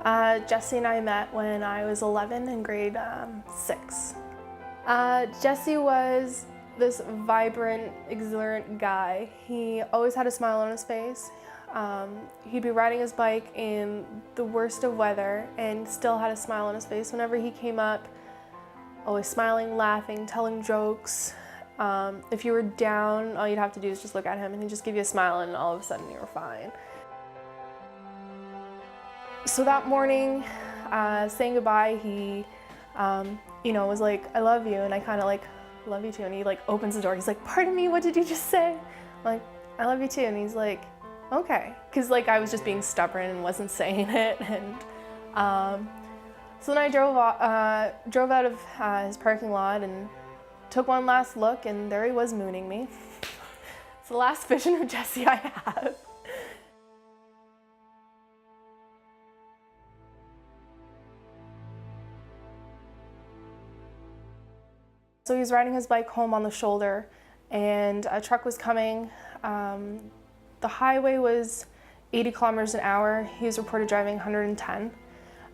Jesse and I met when I was 11 in grade 6. Jesse was this vibrant, exuberant guy. He always had a smile on his face. He'd be riding his bike in the worst of weather and still had a smile on his face whenever he came up, always smiling, laughing, telling jokes. If you were down, all you'd have to do is just look at him and he'd just give you a smile and all of a sudden you were fine. So that morning, saying goodbye, he, was like, "I love you," and I kind of like, "Love you too," and he like opens the door. He's like, "Pardon me, what did you just say?" I'm like, "I love you too," and he's like, "Okay," because like I was just being stubborn and wasn't saying it, and so then I drove out of his parking lot and took one last look, and there he was mooning me. It's the last vision of Jesse I have. So he was riding his bike home on the shoulder, and a truck was coming. The highway was 80 kilometers an hour. He was reported driving 110.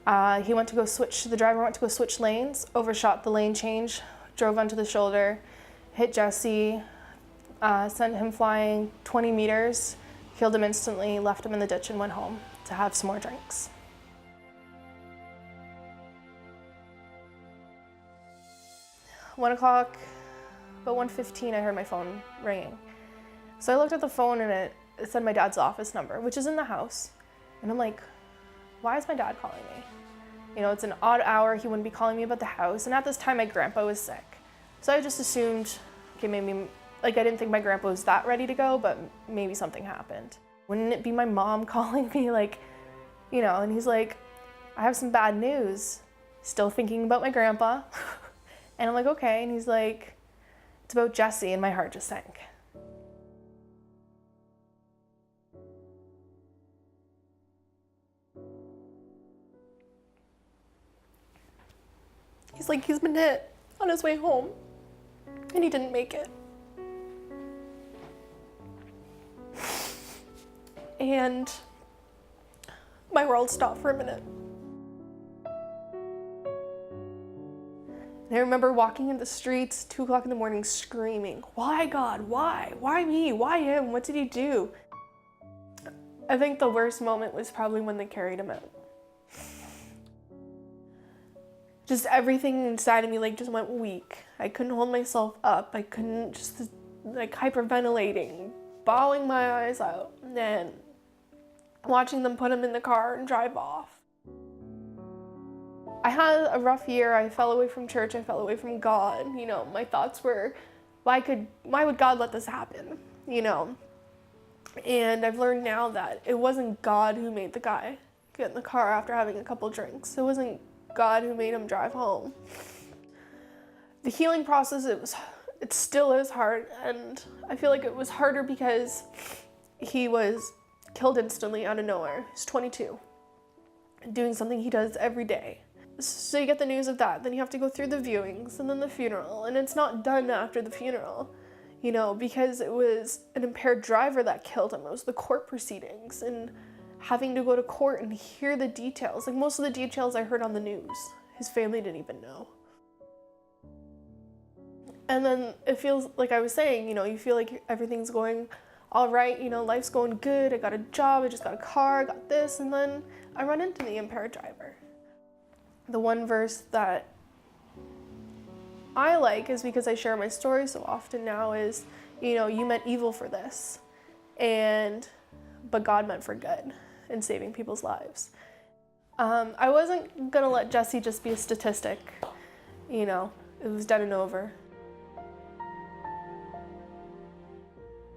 The driver went to go switch lanes, overshot the lane change, drove onto the shoulder, hit Jesse, sent him flying 20 meters, killed him instantly, left him in the ditch, and went home to have some more drinks. About 1:15, I heard my phone ringing. So I looked at the phone and it said my dad's office number, which is in the house. And I'm like, why is my dad calling me? You know, it's an odd hour, he wouldn't be calling me about the house. And at this time, my grandpa was sick. So I just assumed, okay, maybe, like I didn't think my grandpa was that ready to go, but maybe something happened. Wouldn't it be my mom calling me, like, and he's like, "I have some bad news." Still thinking about my grandpa. And I'm like, "Okay," and he's like, "It's about Jesse," and my heart just sank. He's like, he's been hit on his way home, and he didn't make it. And my world stopped for a minute. And I remember walking in the streets, 2 o'clock in the morning, screaming, "Why, God? Why? Why me? Why him? What did he do?" I think the worst moment was probably when they carried him out. Just everything inside of me just went weak. I couldn't hold myself up. I couldn't, just hyperventilating, bawling my eyes out, and then watching them put him in the car and drive off. I had a rough year. I fell away from church. I fell away from God. My thoughts were, why would God let this happen? And I've learned now that it wasn't God who made the guy get in the car after having a couple drinks. It wasn't God who made him drive home. The healing process, it still is hard, and I feel like it was harder because he was killed instantly out of nowhere. He's 22, doing something he does every day. So you get the news of that, then you have to go through the viewings and then the funeral, and it's not done after the funeral, because it was an impaired driver that killed him. It was the court proceedings and having to go to court and hear the details. Like most of the details I heard on the news, his family didn't even know. And then it feels like I was saying, you feel like everything's going all right, life's going good, I got a job, I just got a car, I got this, and then I run into the impaired driver. The one verse that I like is because I share my story so often now is, you meant evil for this, but God meant for good in saving people's lives. I wasn't gonna let Jesse just be a statistic, it was dead and over.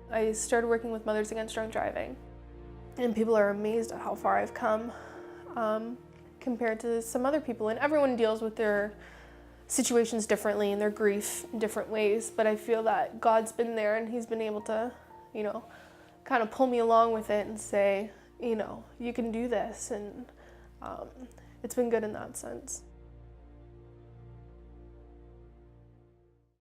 I started working with Mothers Against Drunk Driving, and people are amazed at how far I've come compared to some other people. And everyone deals with their situations differently and their grief in different ways, but I feel that God's been there and he's been able to, kind of pull me along with it and say, you can do this, and it's been good in that sense.